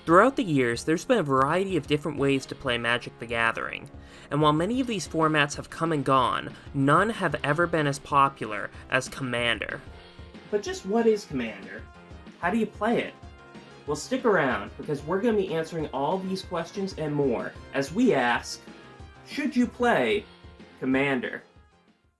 Throughout the years, there's been a variety of different ways to play Magic the Gathering, and while many of these formats have come and gone, none have ever been as popular as Commander. But just what is Commander? How do you play it? Well, stick around, because we're going to be answering all these questions and more as we ask, should you play Commander?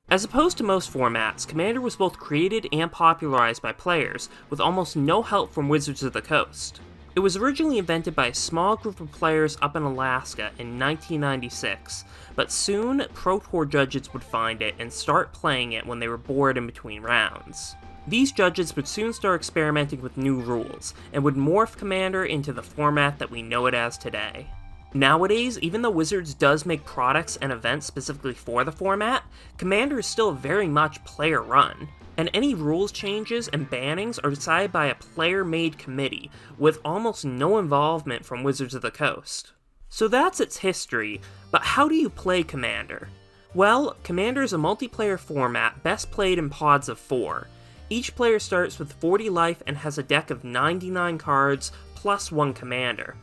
As opposed to most formats, Commander was both created and popularized by players, with almost no help from Wizards of the Coast. It was originally invented by a small group of players up in Alaska in 1996, but soon Pro Tour judges would find it and start playing it when they were bored in between rounds. These judges would soon start experimenting with new rules, and would morph Commander into the format that we know it as today. Nowadays, even though Wizards does make products and events specifically for the format, Commander is still very much player-run, and any rules changes and bannings are decided by a player-made committee, with almost no involvement from Wizards of the Coast. So that's its history, but how do you play Commander? Well, Commander is a multiplayer format best played in pods of 4. Each player starts with 40 life and has a deck of 99 cards plus 1 commander.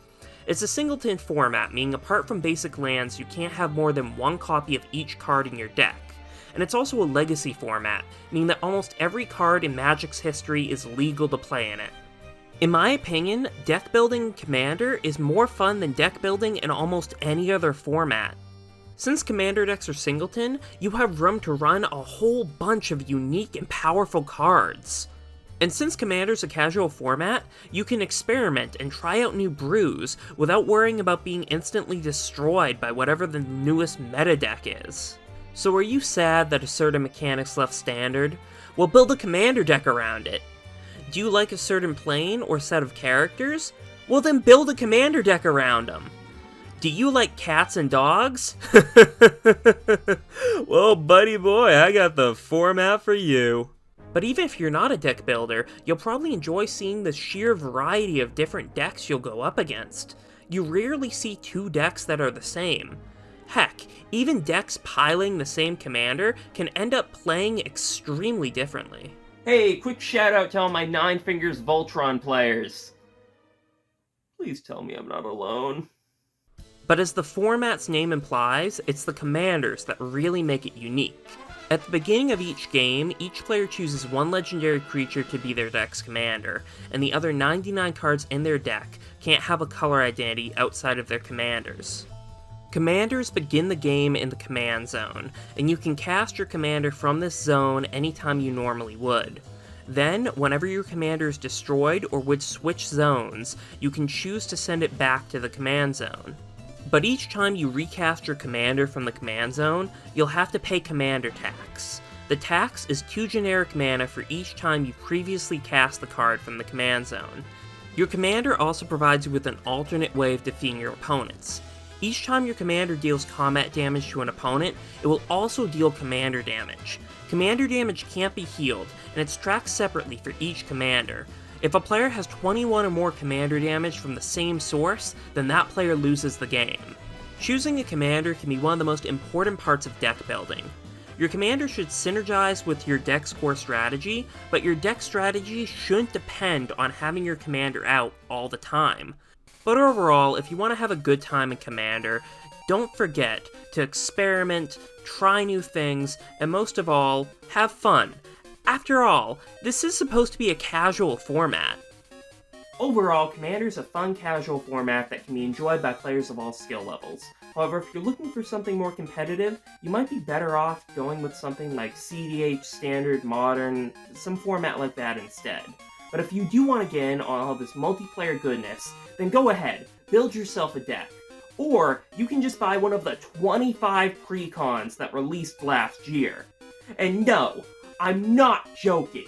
It's a singleton format, meaning apart from basic lands, you can't have more than 1 copy of each card in your deck. And it's also a legacy format, meaning that almost every card in Magic's history is legal to play in it. In my opinion, deck building in Commander is more fun than deck building in almost any other format. Since Commander decks are singleton, you have room to run a whole bunch of unique and powerful cards. And since Commander's a casual format, you can experiment and try out new brews without worrying about being instantly destroyed by whatever the newest meta deck is. So are you sad that a certain mechanic's left standard? Well, build a Commander deck around it. Do you like a certain plane or set of characters? Well, then build a Commander deck around them. Do you like cats and dogs? Well, buddy boy, I got the format for you. But even if you're not a deck builder, you'll probably enjoy seeing the sheer variety of different decks you'll go up against. You rarely see 2 decks that are the same. Heck, even decks piling the same commander can end up playing extremely differently. Hey, quick shout out to all my Nine Fingers Voltron players. Please tell me I'm not alone. But as the format's name implies, it's the commanders that really make it unique. At the beginning of each game, each player chooses 1 legendary creature to be their deck's commander, and the other 99 cards in their deck can't have a color identity outside of their commanders. Commanders begin the game in the command zone, and you can cast your commander from this zone anytime you normally would. Then, whenever your commander is destroyed or would switch zones, you can choose to send it back to the command zone. But each time you recast your commander from the command zone, you'll have to pay commander tax. The tax is 2 generic mana for each time you previously cast the card from the command zone. Your commander also provides you with an alternate way of defeating your opponents. Each time your commander deals combat damage to an opponent, it will also deal commander damage. Commander damage can't be healed, and it's tracked separately for each commander. If a player has 21 or more commander damage from the same source, then that player loses the game. Choosing a commander can be one of the most important parts of deck building. Your commander should synergize with your deck's core strategy, but your deck strategy shouldn't depend on having your commander out all the time. But overall, if you want to have a good time in Commander, don't forget to experiment, try new things, and most of all, have fun. After all, this is supposed to be a casual format. Overall, Commander is a fun casual format that can be enjoyed by players of all skill levels. However, if you're looking for something more competitive, you might be better off going with something like CDH, Standard, Modern, some format like that instead. But if you do want to get in on all this multiplayer goodness, then go ahead, build yourself a deck. Or you can just buy one of the 25 precons that released last year. And no, I'm not joking.